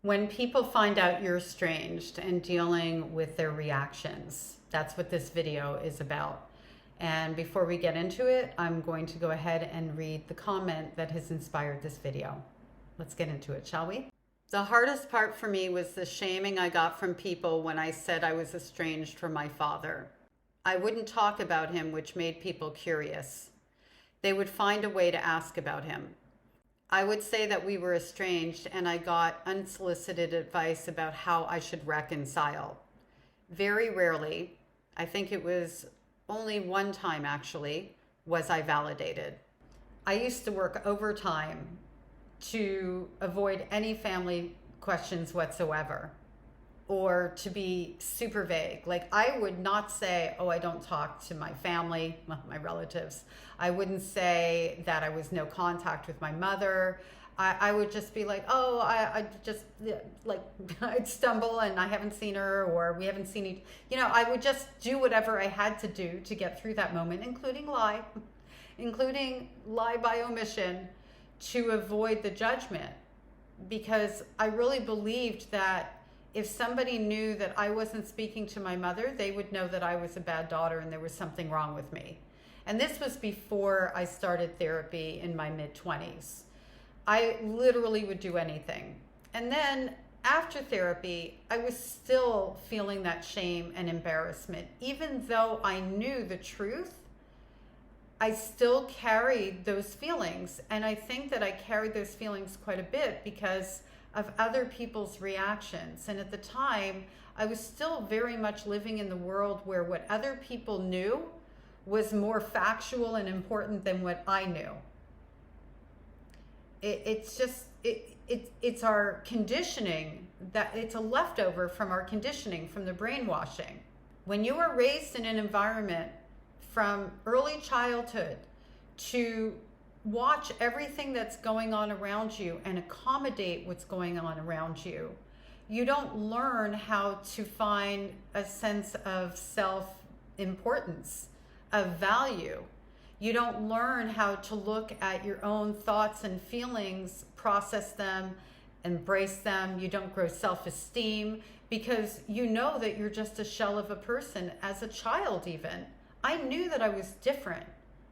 When people find out you're estranged and dealing with their reactions, that's what this video is about. And before we get into it, I'm going to go ahead and read the comment that has inspired this video. Let's get into it, shall we? The hardest part for me was the shaming I got from people when I said I was estranged from my father. I wouldn't talk about him, which made people curious. They would find a way to ask about him. I would say that we were estranged, and I got unsolicited advice about how I should reconcile. Very rarely, I think it was only one time actually, was I validated. I used to work overtime to avoid any family questions whatsoever, or to be super vague. Like, I would not say, oh, I don't talk to my family, my relatives. I wouldn't say that I was no contact with my mother. I would just be like, oh, I just, like, I'd stumble and I haven't seen her, or we haven't seen each, I would just do whatever I had to do to get through that moment, including lie by omission, to avoid the judgment. Because I really believed that if somebody knew that I wasn't speaking to my mother, they would know that I was a bad daughter and there was something wrong with me. And this was before I started therapy in my mid-20s. I literally would do anything. And then after therapy, I was still feeling that shame and embarrassment. Even though I knew the truth, I still carried those feelings. And I think that I carried those feelings quite a bit because of other people's reactions. And at the time, I was still very much living in the world where what other people knew was more factual and important than what I knew. It's our conditioning, that it's a leftover from our conditioning, from the brainwashing. When you are raised in an environment from early childhood to watch everything that's going on around you and accommodate what's going on around you, you don't learn how to find a sense of self-importance, of value. You don't learn how to look at your own thoughts and feelings, process them, embrace them. You don't grow self-esteem because you know that you're just a shell of a person. As a child even, I knew that I was different.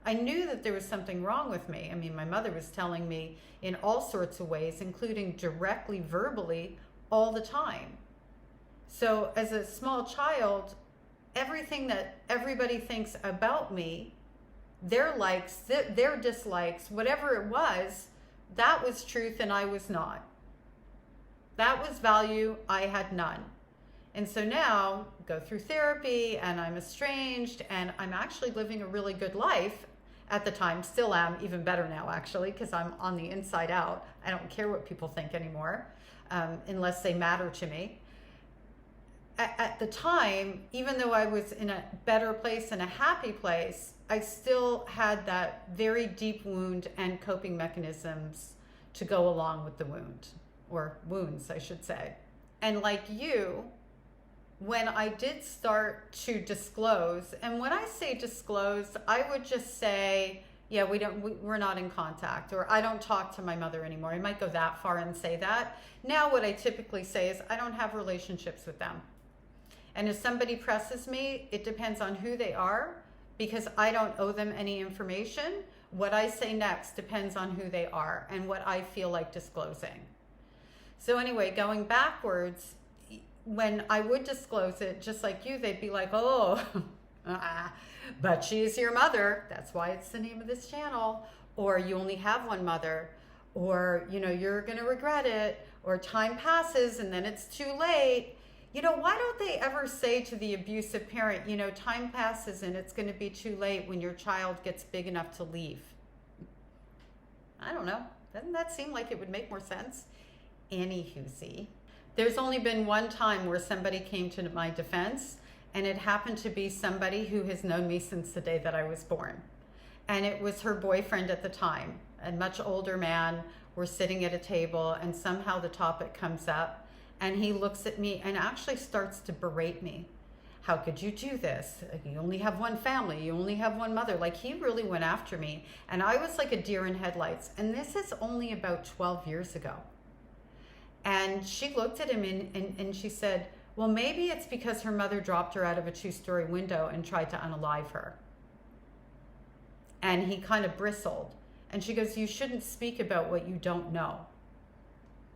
I knew that there was something wrong with me. I mean, my mother was telling me in all sorts of ways, including directly, verbally, all the time. So as a small child, everything that everybody thinks about me, their likes, their dislikes, whatever it was, that was truth and I was not. That was value, I had none. And so now, go through therapy and I'm estranged and I'm actually living a really good life. At the time, still am, even better now actually, because I'm on the inside out. I don't care what people think anymore, unless they matter to me. At the time, even though I was in a better place and a happy place, I still had that very deep wound and coping mechanisms to go along with the wound, or wounds, I should say. And like you, when I did start to disclose, and when I say disclose, I would just say, yeah, we're not in contact, or I don't talk to my mother anymore. I might go that far and say that. Now what I typically say is I don't have relationships with them. And if somebody presses me, it depends on who they are, because I don't owe them any information. What I say next depends on who they are and what I feel like disclosing. So anyway, going backwards, when I would disclose it, just like you, they'd be like, oh, but she's your mother. That's why it's the name of this channel. Or you only have one mother. Or, you're going to regret it. Or time passes and then it's too late. Why don't they ever say to the abusive parent, time passes and it's going to be too late when your child gets big enough to leave? I don't know. Doesn't that seem like it would make more sense? Anywho, see, there's only been one time where somebody came to my defense, and it happened to be somebody who has known me since the day that I was born. And it was her boyfriend at the time, a much older man. We're sitting at a table and somehow the topic comes up and he looks at me and actually starts to berate me. How could you do this? You only have one family. You only have one mother. Like, he really went after me. And I was like a deer in headlights. And this is only about 12 years ago. And she looked at him and she said, well, maybe it's because her mother dropped her out of a 2-story window and tried to unalive her. And he kind of bristled. And she goes, you shouldn't speak about what you don't know.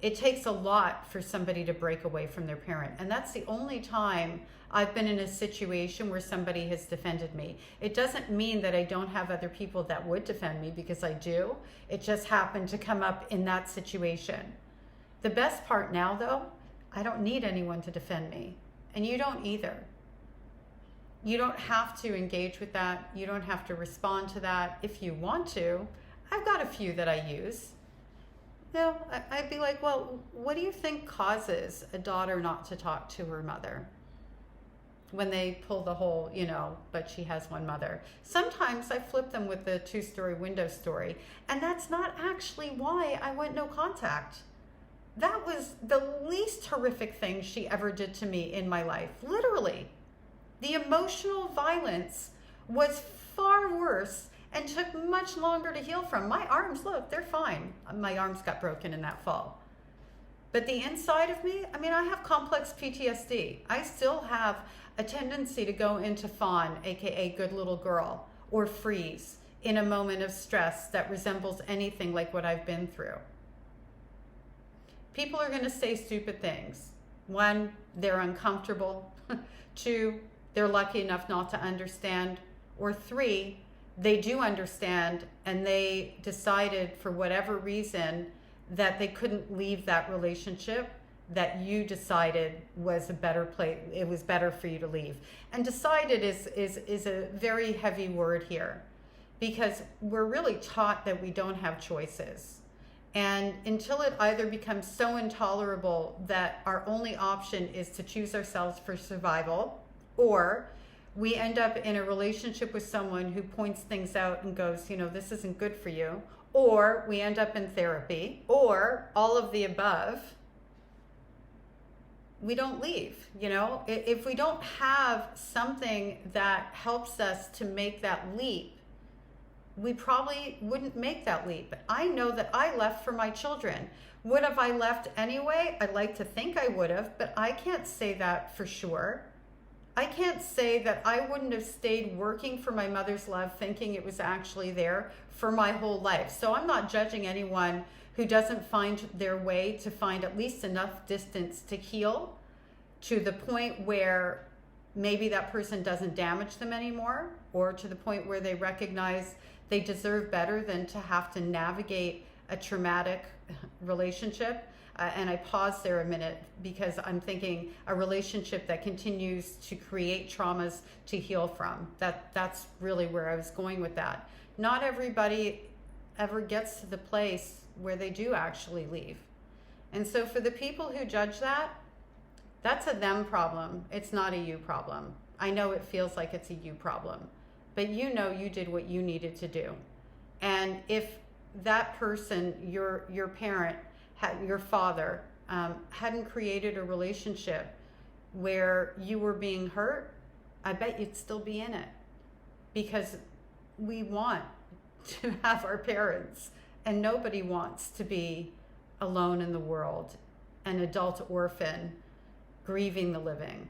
It takes a lot for somebody to break away from their parent. And that's the only time I've been in a situation where somebody has defended me. It doesn't mean that I don't have other people that would defend me, because I do. It just happened to come up in that situation. The best part now, though, I don't need anyone to defend me. And you don't either. You don't have to engage with that. You don't have to respond to that. If you want to, I've got a few that I use. I'd be like, well, what do you think causes a daughter not to talk to her mother? When they pull the whole, but she has one mother. Sometimes I flip them with the 2-story window story. And that's not actually why I went no contact. That was the least horrific thing she ever did to me in my life. Literally. The emotional violence was far worse and took much longer to heal from. My arms, look, they're fine. My arms got broken in that fall. But the inside of me, I have complex PTSD. I still have a tendency to go into fawn, aka good little girl, or freeze in a moment of stress that resembles anything like what I've been through. People are going to say stupid things. 1, they're uncomfortable. 2, they're lucky enough not to understand. Or 3, they do understand and they decided for whatever reason that they couldn't leave that relationship, that you decided was a better place, it was better for you to leave. And decided is a very heavy word here, because we're really taught that we don't have choices. And until it either becomes so intolerable that our only option is to choose ourselves for survival, or we end up in a relationship with someone who points things out and goes, this isn't good for you, or we end up in therapy, or all of the above, we don't leave. If we don't have something that helps us to make that leap, we probably wouldn't make that leap. I know that I left for my children. Would have I left anyway? I'd like to think I would have, but I can't say that for sure. I can't say that I wouldn't have stayed working for my mother's love, thinking it was actually there for my whole life. So I'm not judging anyone who doesn't find their way to find at least enough distance to heal to the point where maybe that person doesn't damage them anymore, or to the point where they recognize they deserve better than to have to navigate a traumatic relationship. And I pause there a minute, because I'm thinking a relationship that continues to create traumas to heal from. That's really where I was going with that. Not everybody ever gets to the place where they do actually leave. And so for the people who judge that, that's a them problem. It's not a you problem. I know it feels like it's a you problem, but you did what you needed to do. And if that person, your parent, your father, hadn't created a relationship where you were being hurt, I bet you'd still be in it. Because we want to have our parents, and nobody wants to be alone in the world, an adult orphan, grieving the living.